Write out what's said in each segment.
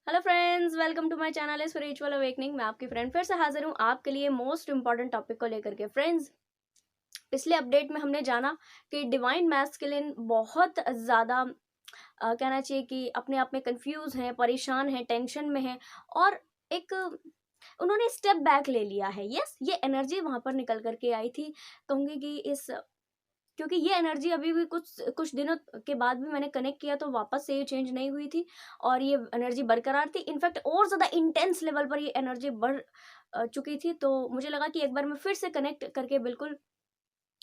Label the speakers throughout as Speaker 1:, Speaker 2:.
Speaker 1: Hello friends, welcome to my channel spiritual awakening. मैं आपकी friend फिर से हाजिर हूँ आपके लिए मोस्ट इंपॉर्टेंट टॉपिक को लेकर के। फ्रेंड्स, पिछले अपडेट में हमने जाना कि डिवाइन मैस्कुलिन बहुत ज़्यादा कहना चाहिए कि अपने आप में कंफ्यूज हैं, परेशान हैं, टेंशन में हैं और एक उन्होंने स्टेप बैक ले लिया है। यस, ये एनर्जी वहाँ पर निकल करके आई थी। कहूँगी कि इस क्योंकि ये एनर्जी अभी भी कुछ कुछ दिनों के बाद भी मैंने कनेक्ट किया तो वापस से ये चेंज नहीं हुई थी और ये एनर्जी बरकरार थी। इनफैक्ट और ज़्यादा इंटेंस लेवल पर ये एनर्जी बढ़ चुकी थी। तो मुझे लगा कि एक बार मैं फिर से कनेक्ट करके बिल्कुल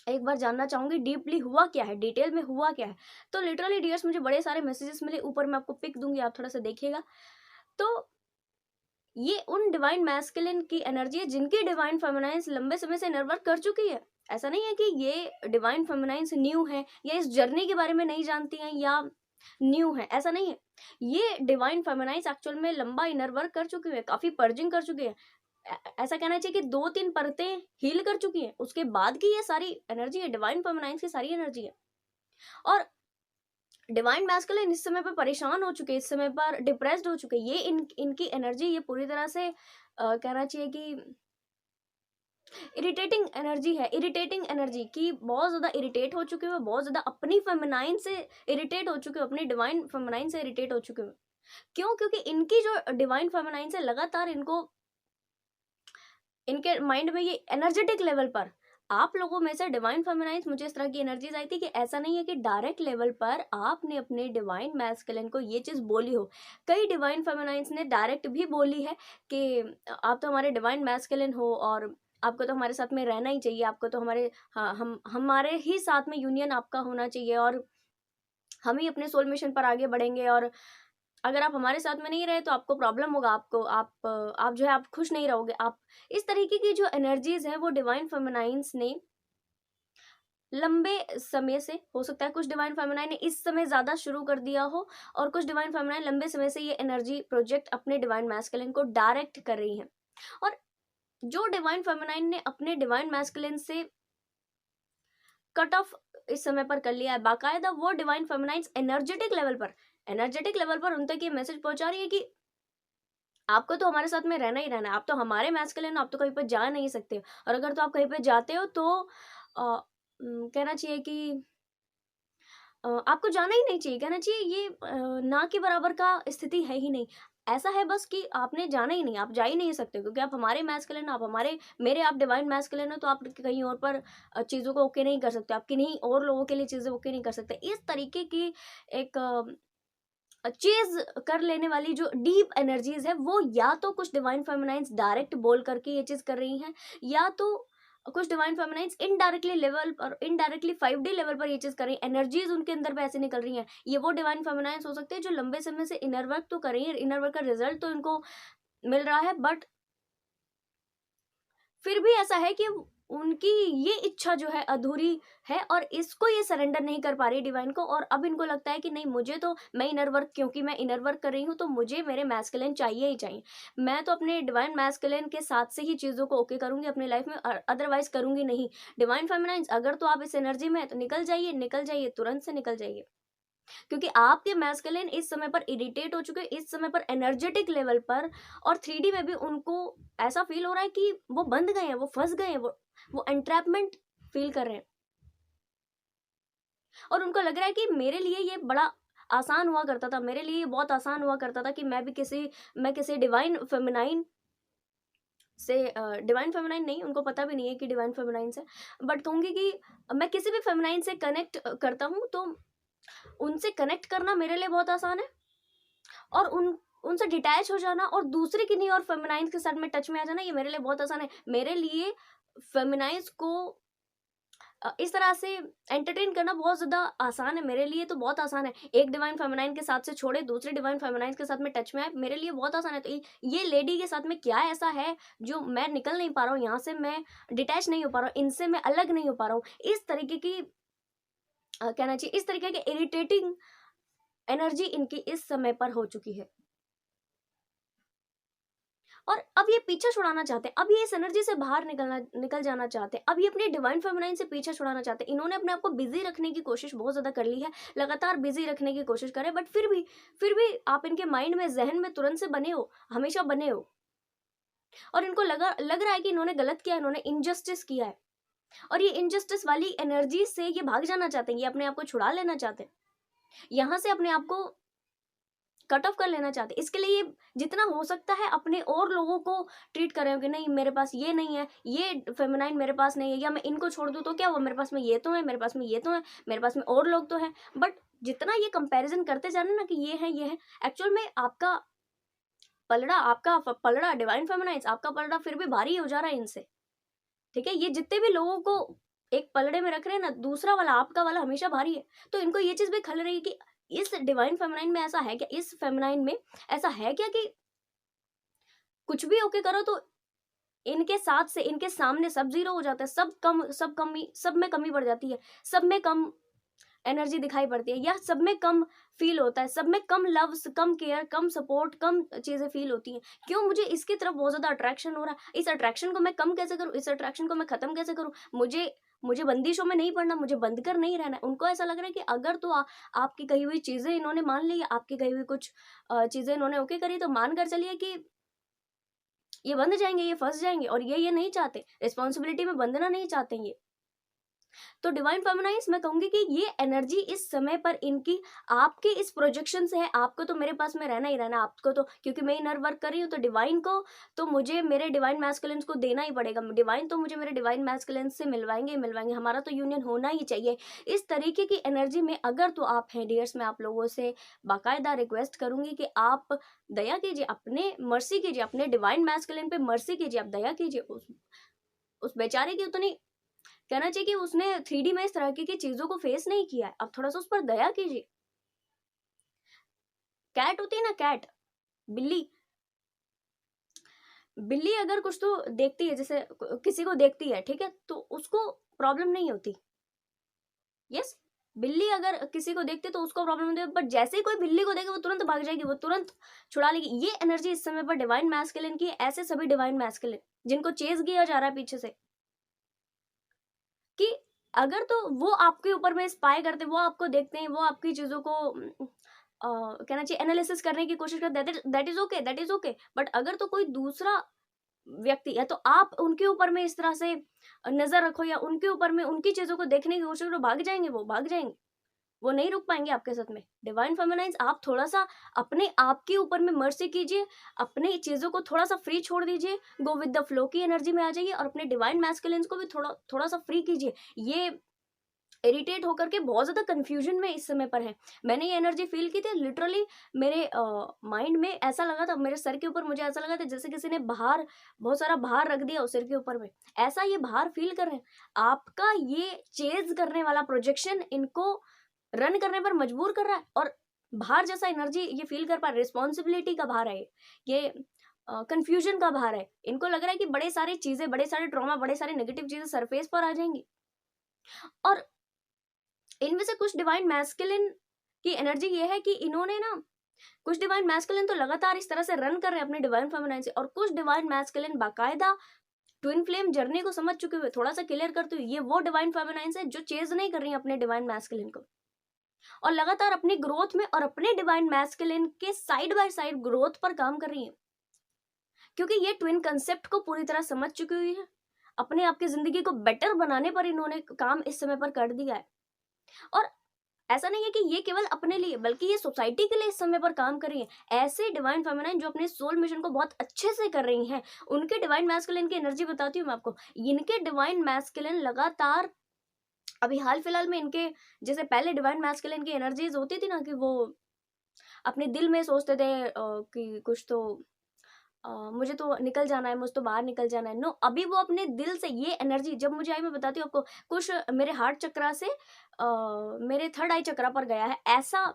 Speaker 1: एक बार जानना चाहूँगी डीपली हुआ क्या है, डिटेल में हुआ क्या है। तो लिटरली डियर्स, मुझे बड़े सारे मैसेजेस मिले, ऊपर मैं आपको पिक दूँगी, आप थोड़ा-सा देखिएगा। तो ये उन डिवाइन मैस्कुलिन की एनर्जी है जिनकी डिवाइन फेमिनाइन्स लंबे समय से इनर वर्क कर चुकी है। ऐसा नहीं है कि ये डिवाइन फेमिनाइन्स न्यू है या इस जर्नी के बारे में नहीं जानती हैं या न्यू है, ऐसा नहीं है। ये डिवाइन फेमिनाइन्स एक्चुअल में लंबा इनर वर्क कर चुकी है, काफी पर्जिंग कर चुकी है। ऐसा कहना चाहिए कि 2-3 परतें हील कर चुकी हैं, उसके बाद की ये सारी एनर्जी है, डिवाइन फेमिनाइन्स की सारी एनर्जी है। और डिवाइन मैस्कुलिन इस समय पर परेशान हो चुके हैं, इस समय पर डिप्रेस्ड हो चुके हैं। ये इनकी एनर्जी ये पूरी तरह से कहना चाहिए कि इरिटेटिंग एनर्जी है, इरिटेटिंग एनर्जी की बहुत ज़्यादा इरिटेट हो चुके हुए, बहुत ज़्यादा अपनी फेमिनाइन से इरिटेट हो चुके हो, अपनी डिवाइन फेमिनाइन से इरिटेट हो चुके हो। क्यों? क्योंकि इनकी जो डिवाइन फेमिनाइन से लगातार इनको इनके माइंड में ये एनर्जेटिक लेवल पर आप लोगों में से डिवाइन फेमिनाइन्स, मुझे इस तरह की एनर्जीज आई थी कि ऐसा नहीं है कि डायरेक्ट लेवल पर आपने अपने डिवाइन मैस्कुलिन को ये चीज़ बोली हो। कई डिवाइन फेमिनाइन्स ने डायरेक्ट भी बोली है कि आप तो हमारे डिवाइन मैस्कुलिन हो और आपको तो हमारे साथ में रहना ही चाहिए, आपको तो हमारे हाँ, हम हमारे ही साथ में यूनियन आपका होना चाहिए और हम ही अपने सोल मिशन पर आगे बढ़ेंगे और अगर आप हमारे साथ में नहीं रहे तो आपको प्रॉब्लम होगा, आपको आप जो है आप खुश नहीं रहोगे। आप इस तरीके की जो एनर्जीज है वो डिवाइन फेमिनाइन्स ने लंबे समय से, हो सकता है कुछ डिवाइन फेमिनाइन ने इस समय ज्यादा शुरू कर दिया हो और कुछ डिवाइन फेमिनाइन लंबे समय से ये एनर्जी प्रोजेक्ट अपने डिवाइन मैस्कुलिन को डायरेक्ट कर रही है। और जो डिवाइन फेमिनाइन ने अपने डिवाइन मैस्कुलिन से कट ऑफ इस समय पर कर लिया है, बाकायदा वो डिवाइन फेमिनाइन्स एनर्जेटिक लेवल पर उन तक ये मैसेज पहुंचा रही है कि आपको तो हमारे साथ में रहना ही रहना है, आप तो हमारे मैस्कुलिन हो, आप तो कहीं पे जा नहीं सकते और अगर तो आप कहीं पे जाते हो तो कहना चाहिए कि आपको जाना ही नहीं चाहिए, कहना चाहिए ये ना के बराबर का स्थिति है ही नहीं। ऐसा है बस कि आपने जाना ही नहीं, आप जा ही नहीं सकते क्योंकि आप हमारे मैस्कुलिन, आप हमारे मेरे आप डिवाइन मैस्कुलिन हो, तो आप कहीं और पर चीज़ों को ओके नहीं कर सकते, आप किन्हीं और लोगों के लिए चीज़ें ओके नहीं कर सकते। इस तरीके की एक चेज़ कर लेने वाली जो डीप एनर्जीज़ है वो या तो कुछ डिवाइन फेमिनाइन्स डायरेक्ट बोल करके ये चीज़ कर रही हैं या तो कुछ डिवाइन फेमिनाइन्स इनडायरेक्टली लेवल पर, इनडायरेक्टली 5D लेवल पर ये चीज़ कर रही हैं। एनर्जीज़ उनके अंदर पे ऐसे निकल रही हैं। ये वो डिवाइन फेमिनाइन्स हो सकते हैं जो लंबे समय से इनर वर्क तो कर रही हैं, इनर वर्क का रिजल्ट तो इनको मिल रहा है, बट फिर भी ऐसा है कि उनकी ये इच्छा जो है अधूरी है और इसको ये सरेंडर नहीं कर पा रही डिवाइन को। और अब इनको लगता है कि नहीं, मुझे तो मैं इनर वर्क, क्योंकि मैं इनर वर्क कर रही हूँ तो मुझे मेरे मैस्कुलिन चाहिए ही चाहिए। मैं तो अपने डिवाइन मैस्कुलिन के साथ से ही चीज़ों को ओके करूँगी अपनी लाइफ में, अदरवाइज करूँगी नहीं। डिवाइन फेमिनाइन्स, अगर तो आप इस एनर्जी में है तो निकल जाइए, तुरंत से निकल जाइए। क्योंकि आपके मैस्कुलिन इस समय पर इरिटेट हो चुके हैं, इस समय पर एनर्जेटिक लेवल पर और 3D में भी उनको ऐसा फील हो रहा है कि वो बंध गए हैं, वो फंस गए हैं, वो एंट्रैपमेंट फील कर रहे हैं और उनको लग रहा है कि मेरे लिए ये बड़ा आसान हुआ करता था, मेरे लिए ये बहुत आसान हुआ करता था कि मैं किसी डिवाइन फेमिनाइन से डिवाइन फेमिनाइन नहीं, उनको पता भी नहीं है कि डिवाइन फेमिनाइन से, बट कहूंगी कि मैं किसी भी फेमिनाइन से कनेक्ट करता हूँ तो उनसे कनेक्ट करना मेरे लिए बहुत आसान है और उनसे डिटैच हो जाना और दूसरे किन्हीं और फेमिनाइन्स के साथ में टच में आ जाना, ये मेरे लिए बहुत आसान है। मेरे लिए फेमिनाइन्स को इस तरह से एंटरटेन करना बहुत ज़्यादा आसान है, मेरे लिए तो बहुत आसान है। एक डिवाइन फेमिनाइन के साथ से छोड़े दूसरे डिवाइन फेमिनाइन्स के साथ में टच में आए, मेरे लिए बहुत आसान है। तो ये लेडी के साथ में क्या ऐसा है जो मैं निकल नहीं पा रहा हूँ, यहाँ से मैं डिटैच नहीं हो पा रहा हूँ, इनसे मैं अलग नहीं हो पा रहा हूँ। इस तरीके की कहना चाहिए, इस तरीके की इरिटेटिंग एनर्जी इनकी इस समय पर हो चुकी है। और अब ये पीछा छुड़ाना चाहते हैं, अब ये इस एनर्जी से बाहर निकल जाना चाहते हैं, अब ये अपने डिवाइन फेमिनाइन से पीछा छुड़ाना चाहते हैं। इन्होंने अपने आप को बिजी रखने की कोशिश बहुत ज्यादा कर ली है, लगातार बिजी रखने की कोशिश करें, बट फिर भी आप इनके माइंड में, जहन में तुरंत से बने हो, हमेशा बने हो, और इनको लग रहा है कि इन्होंने गलत किया, इन्होंने इनजस्टिस किया है, और ये इनजस्टिस वाली एनर्जी से ये भाग जाना चाहते हैं, ये अपने आप को छुड़ा लेना चाहते हैं, यहाँ से अपने आप को कट ऑफ कर लेना चाहते हैं। इसके लिए जितना हो सकता है अपने और लोगों को ट्रीट कर रहे हो कि नहीं, मेरे पास ये नहीं है, ये फेमिनाइन मेरे पास नहीं है, या मैं इनको छोड़ दूं तो क्या हुआ, मेरे पास में ये तो है, मेरे पास में ये तो है, मेरे पास में और लोग तो हैं। बट जितना ये कंपैरिजन करते जा रहे हैं ना कि ये है, एक्चुअल में आपका पलड़ा डिवाइन फेमिनाइंस, आपका पलड़ा फिर भी भारी हो जा रहा है इनसे। ठीक है, ये जितने भी लोगों को एक पलड़े में रख रहे हैं ना, दूसरा वाला, आपका वाला हमेशा भारी है। तो इनको ये चीज भी खल रही है कि इस डिवाइन फेमिनाइन में ऐसा है क्या, इस फेमिनाइन में ऐसा है क्या कि कुछ भी ओके करो तो इनके साथ से इनके सामने सब जीरो हो जाता है, सब में कमी बढ़ जाती है, सब में कम एनर्जी दिखाई पड़ती है, या सब में कम फील होता है, सब में कम लव, कम केयर, कम सपोर्ट, कम चीजें फील होती हैं। क्यों, मुझे इसकी तरफ बहुत ज्यादा अट्रैक्शन हो रहा है, इस अट्रैक्शन को मैं कम कैसे करूं, इस अट्रैक्शन को मैं खत्म कैसे करूं, मुझे बंदिशों में नहीं पड़ना, मुझे बंद कर नहीं रहना है। उनको ऐसा लग रहा है कि अगर तो आपकी कही हुई चीजें इन्होंने मान ली, आपकी कही हुई कुछ चीजें इन्होंने ओके करी, तो मान कर चलिए कि ये बंध जाएंगे, ये फंस जाएंगे, और ये नहीं चाहते, रिस्पॉन्सिबिलिटी में बंधना नहीं चाहते ये। तो डिवाइन फेमिनाइंस, मैं कहूंगी कि ये एनर्जी इस समय पर इनकी आपके इस प्रोजेक्शन से है। आपको तो मेरे पास में रहना ही रहना, आपको तो, क्योंकि मैं इनर वर्क कर रही हूँ, तो डिवाइन को तो मुझे मेरे डिवाइन मैस्कुलिन को देना ही पड़ेगा, डिवाइन तो मुझे मेरे डिवाइन मैस्कुलिन से मिलवाएंगे, हमारा तो यूनियन होना ही चाहिए। इस तरीके की एनर्जी में अगर तो आप हैं डियर्स, मैं आप लोगों से बाकायदा रिक्वेस्ट करूंगी कि आप दया कीजिए, अपने मर्सी कीजिए, अपने डिवाइन मैस्कुलिन पे मर्सी कीजिए, आप दया कीजिए। उस बेचारे की उतनी, कहना चाहिए कि उसने 3D में इस तरह की चीजों को फेस नहीं किया है, अब थोड़ा सा उस पर दया कीजिए। कैट होती है ना, कैट, बिल्ली अगर कुछ तो देखती है, जैसे किसी को देखती है, ठीक है, तो उसको प्रॉब्लम नहीं होती। यस, बिल्ली अगर किसी को देखती है तो उसको प्रॉब्लम होती है, बट जैसे ही कोई बिल्ली को देखे वो तुरंत भाग जाएगी, वो तुरंत छुड़ा लेगी। ये एनर्जी इस समय पर डिवाइन मैस्कुलिन की, ऐसे सभी डिवाइन मैस्कुलिन जिनको चेज किया जा रहा है पीछे से, कि अगर तो वो आपके ऊपर में स्पाई करते, वो आपको देखते हैं, वो आपकी चीजों को कहना चाहिए एनालिसिस करने की कोशिश करते हैं, दैट इज ओके। बट अगर तो कोई दूसरा व्यक्ति है, तो आप उनके ऊपर में इस तरह से नजर रखो, या उनके ऊपर में उनकी चीजों को देखने की कोशिश करो, भाग जाएंगे, वो नहीं रुक पाएंगे आपके साथ में। डिवाइन फेमिनाइंस, आप थोड़ा सा अपने आप के ऊपर में मर्सी कीजिए, अपनी चीजों को थोड़ा सा फ्री छोड़ दीजिए, गो विद द फ्लो की एनर्जी में आ जाइए, और अपने डिवाइन मैस्कुलिन्स को भी थोड़ा सा फ्री कीजिए। ये इरिटेट होकर के बहुत ज्यादा कंफ्यूजन में इस समय पर है। मैंने ये एनर्जी फील की थी, लिटरली मेरे माइंड में ऐसा लगा था, मेरे सर के ऊपर मुझे ऐसा लगा था जैसे किसी ने बहुत सारा भार रख दिया उस सिर के ऊपर में, ऐसा ये भार फील कर रहे हैं। आपका ये चेज करने वाला प्रोजेक्शन इनको रन करने पर मजबूर कर रहा है, और भार जैसा एनर्जी ये फील कर पा रहे, रिस्पॉन्सिबिलिटी का भार है ये कंफ्यूजन का भार है। इनको लग रहा है कि बड़े सारे चीजें, बड़े सारे ट्रॉमा, बड़े सारे नेगेटिव चीजें सरफेस पर आ जाएंगी, और इनमें से कुछ डिवाइन मैस्कुलिन की एनर्जी ये है कि इन्होंने ना, कुछ डिवाइन मैस्कुलिन तो लगातार इस तरह से रन कर रहे हैं अपने डिवाइन फेमिनाइन से, और कुछ डिवाइन मैस्कुलिन बाकायदा ट्विन फ्लेम जर्नी को समझ चुके हुए, थोड़ा सा क्लियर करते हुए, ये वो डिवाइन फेमिनाइन है जो चेज नहीं कर रही है अपने डिवाइन मैस्कुलिन को, और लगातार अपनी ग्रोथ में और अपने डिवाइन मैस्कुलिन के साइड बाय साइड ग्रोथ पर काम कर रही है, क्योंकि ये ट्विन कंसेप्ट को पूरी तरह समझ चुकी हुई है। अपने आप की जिंदगी को बेटर बनाने पर इन्होंने काम इस समय पर कर दिया है, और ऐसा नहीं है कि ये केवल अपने लिए, बल्कि ये सोसाइटी के लिए इस समय पर काम कर रही है। ऐसे डिवाइन फेमिनाइन जो अपने सोल मिशन को बहुत अच्छे से कर रही हैं, उनके डिवाइन मैस्कुलिन की एनर्जी बताती हूँ मैं आपको। इनके डिवाइन मैस्कुलिन लगातार, अभी हाल फिलहाल में इनके, जैसे पहले डिवाइन मैस्कुलिन की एनर्जीज होती थी ना कि वो अपने दिल में सोचते थे कि कुछ तो मुझे तो निकल जाना है, मुझे तो बाहर निकल जाना है, नो, अभी वो अपने दिल से, ये एनर्जी जब मुझे आई, मैं बताती हूँ आपको, कुछ मेरे हार्ट चक्रा से मेरे थर्ड आई चक्रा पर गया है, ऐसा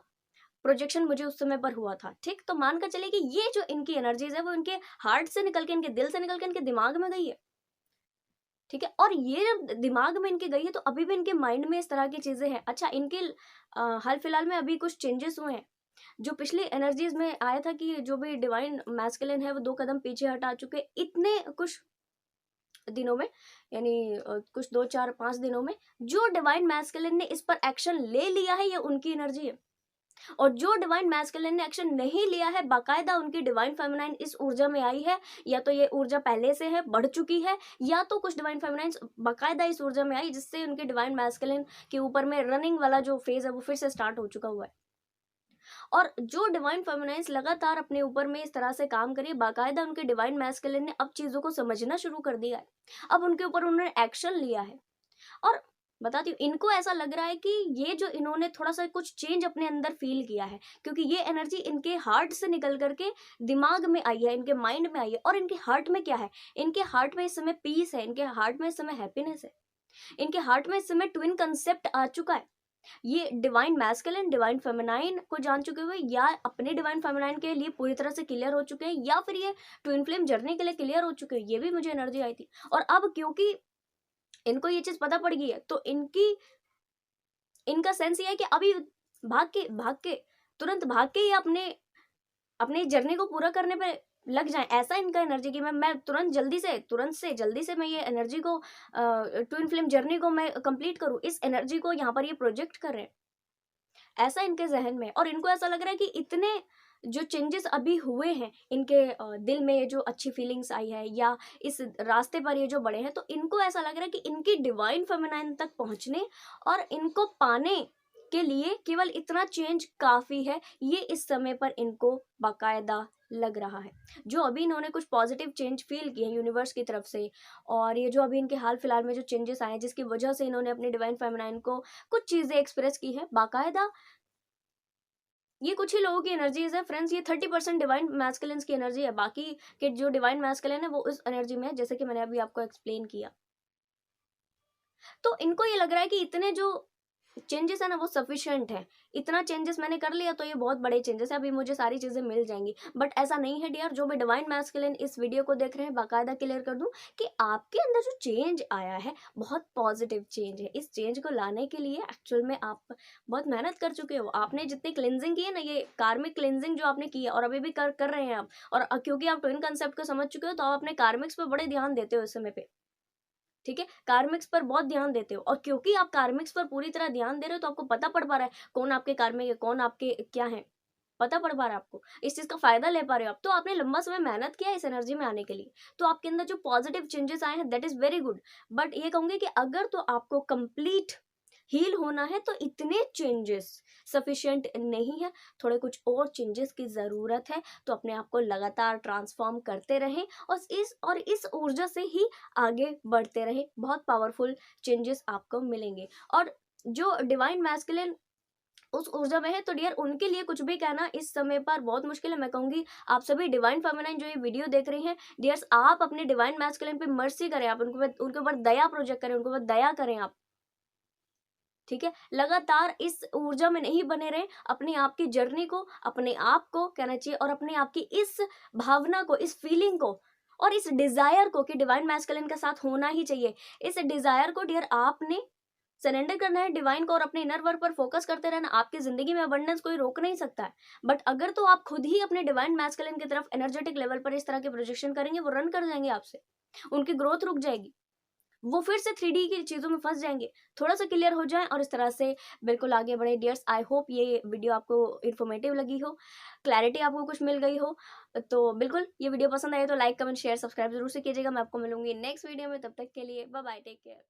Speaker 1: प्रोजेक्शन मुझे उस समय पर हुआ था। ठीक, तो मानकर चलिए कि ये जो इनकी एनर्जीज है वो इनके हार्ट से निकल के, इनके दिल से निकल के इनके दिमाग में गई है। ठीक है, और ये जब दिमाग में इनके गई है तो अभी भी इनके माइंड में इस तरह की चीजें हैं। अच्छा, इनके हाल फिलहाल में अभी कुछ चेंजेस हुए हैं, जो पिछली एनर्जीज में आया था कि जो भी डिवाइन मैस्कुलिन है वो 2 कदम पीछे हटा चुके, इतने कुछ दिनों में, यानी कुछ 2, 4, 5 दिनों में जो डिवाइन मैस्कुलिन ने इस पर एक्शन ले लिया है, ये उनकी एनर्जी है। और जो डिवाइन मैस्कुलिन ने एक्शन नहीं लिया है, बाकायदा उनकी डिवाइन फेमिनाइन इस ऊर्जा में आई है, या तो ये ऊर्जा पहले से है, बढ़ चुकी है, या तो कुछ डिवाइन फेमिनाइंस बाकायदा इस ऊर्जा में आई जिससे उनके डिवाइन मैस्कुलिन के ऊपर में रनिंग वाला जो फेज है वो फिर से स्टार्ट हो चुका हुआ है। और जो डिवाइन फेमिनाइंस लगातार अपने ऊपर में इस तरह से काम करिए, बाकायदा उनके डिवाइन मैस्कुलिन ने अब चीजों को समझना शुरू कर दिया है, अब उनके ऊपर उन्होंने एक्शन लिया है। और बताती हूँ, इनको ऐसा लग रहा है कि ये जो इन्होंने थोड़ा सा कुछ चेंज अपने अंदर फील किया है, क्योंकि ये एनर्जी इनके हार्ट से निकल करके दिमाग में आई है, इनके माइंड में आई है। और इनके हार्ट में क्या है, इनके हार्ट में इस समय पीस है, इनके हार्ट में इस समय हैप्पीनेस है, इनके हार्ट में इस समय ट्विन कंसेप्ट आ चुका है। ये डिवाइन मैस्कुलिन डिवाइन फेमिनाइन को जान चुके हुए, या अपने डिवाइन फेमिनाइन के लिए पूरी तरह से क्लियर हो चुके हैं, या फिर ये ट्विन फ्लेम जर्नी के लिए क्लियर हो चुके हैं। ये भी मुझे एनर्जी आई थी। और अब क्योंकि इनको ये चीज पता पड़ गई है, तो इनका सेंस ये है कि अभी भाग के तुरंत भाग के ये अपने जर्नी को पूरा करने पे लग जाए। ऐसा इनका एनर्जी कि मैं जल्दी से मैं ये एनर्जी को ट्विन फ्लेम जर्नी को मैं कंप्लीट करूं, इस एनर्जी को यहाँ पर ये प्रोजेक्ट कर रहे हैं, ऐसा इनके जहन में। और इनको ऐसा लग रहा है कि इतने जो चेंजेस अभी हुए हैं इनके दिल में, ये जो अच्छी फीलिंग्स आई है, या इस रास्ते पर ये जो बढ़े हैं, तो इनको ऐसा लग रहा है कि इनकी डिवाइन फेमिनाइन तक पहुंचने और इनको पाने के लिए केवल इतना चेंज काफी है। ये इस समय पर इनको बाकायदा लग रहा है। जो अभी इन्होंने कुछ पॉजिटिव चेंज फील किए हैं यूनिवर्स की तरफ से, और ये जो अभी इनके हाल फिलहाल में जो चेंजेस आए हैं जिसकी वजह से इन्होंने अपनी डिवाइन फेमिनाइन को कुछ चीजें एक्सप्रेस की है, बाकायदा ये कुछ ही लोगों की एनर्जीज है फ्रेंड्स। ये 30% डिवाइन मैस्कुलिन्स की एनर्जी है, बाकी के जो डिवाइन मैस्कुलिन है वो उस एनर्जी में है, जैसे कि मैंने अभी आपको एक्सप्लेन किया। तो इनको ये लग रहा है कि इतने जो चेंजेस है ना वो सफिशिएंट है, इतना चेंजेस मैंने कर लिया तो ये बहुत बड़े चेंजेस है, अभी मुझे सारी चीजें मिल जाएंगी। बट ऐसा नहीं है डियर। जो भी डिवाइन मैस्कुलिन इस वीडियो को देख रहे हैं, बाकायदा क्लियर कर दूं कि आपके अंदर जो चेंज आया है बहुत पॉजिटिव चेंज है। इस चेंज को लाने के लिए एक्चुअल में आप बहुत मेहनत कर चुके हो। आपने जितनी क्लिनजिंग की है ना, ये कार्मिक क्लिनजिंग जो आपने की है और अभी भी कर रहे हैं आप, और क्योंकि आप ट्विन कंसेप्ट को समझ चुके हो तो आप अपने कार्मिक्स पर बड़े ध्यान देते हो इस समय पे, ठीक है, कार्मिक्स पर बहुत ध्यान देते हो। और क्योंकि आप कार्मिक्स पर पूरी तरह ध्यान दे रहे हो तो आपको पता पड़ पा रहा है कौन आपके कार्मिक है, कौन आपके क्या है, पता पड़ पा रहा है आपको, इस चीज का फायदा ले पा रहे हो आप। तो आपने लंबा समय मेहनत किया इस एनर्जी में आने के लिए, तो आपके अंदर जो पॉजिटिव चेंजेस आए हैं that is very good. But ये कहूंगी कि अगर तो आपको कंप्लीट हील होना है तो इतने चेंजेस सफिशिएंट नहीं है, थोड़े कुछ और चेंजेस की ज़रूरत है। तो अपने आप को लगातार ट्रांसफॉर्म करते रहें और इस ऊर्जा से ही आगे बढ़ते रहें, बहुत पावरफुल चेंजेस आपको मिलेंगे। और जो डिवाइन मैस्कुलिन उस ऊर्जा में है तो डियर उनके लिए कुछ भी कहना इस समय पर बहुत मुश्किल है। मैं कहूंगी आप सभी डिवाइन फेमिनाइन जो ये वीडियो देख रही हैं डियर्स, आप अपने डिवाइन मैस्कुलिन पे मर्सी करें, आप उनके ऊपर दया प्रोजेक्ट करें, उनके ऊपर दया करें आप, ठीक है। लगातार इस ऊर्जा में नहीं बने रहे, अपने आप की जर्नी को, अपने आप को कहना चाहिए, और अपने आप की इस भावना को, इस फीलिंग को और इस डिजायर को कि डिवाइन मैस्कुलिन के साथ होना ही चाहिए, इस डिजायर को डियर आपने सरेंडर करना है डिवाइन को और अपने इनर वर्क पर फोकस करते रहना। आपकी जिंदगी में अबंडेंस कोई रोक नहीं सकता है, बट अगर तो आप खुद ही अपने डिवाइन मैस्कुलिन की तरफ एनर्जेटिक लेवल पर इस तरह के प्रोजेक्शन करेंगे, वो रन कर जाएंगे आपसे, उनकी ग्रोथ रुक जाएगी, वो फिर से 3D की चीज़ों में फंस जाएंगे। थोड़ा सा क्लियर हो जाएं और इस तरह से बिल्कुल आगे बढ़े डियर्स। आई होप ये वीडियो आपको इन्फॉर्मेटिव लगी हो, क्लैरिटी आपको कुछ मिल गई हो। तो बिल्कुल ये वीडियो पसंद आए तो लाइक कमेंट शेयर सब्सक्राइब जरूर से कीजिएगा। मैं आपको मिलूंगी नेक्स्ट वीडियो में, तब तक के लिए बाय बाय, टेक केयर।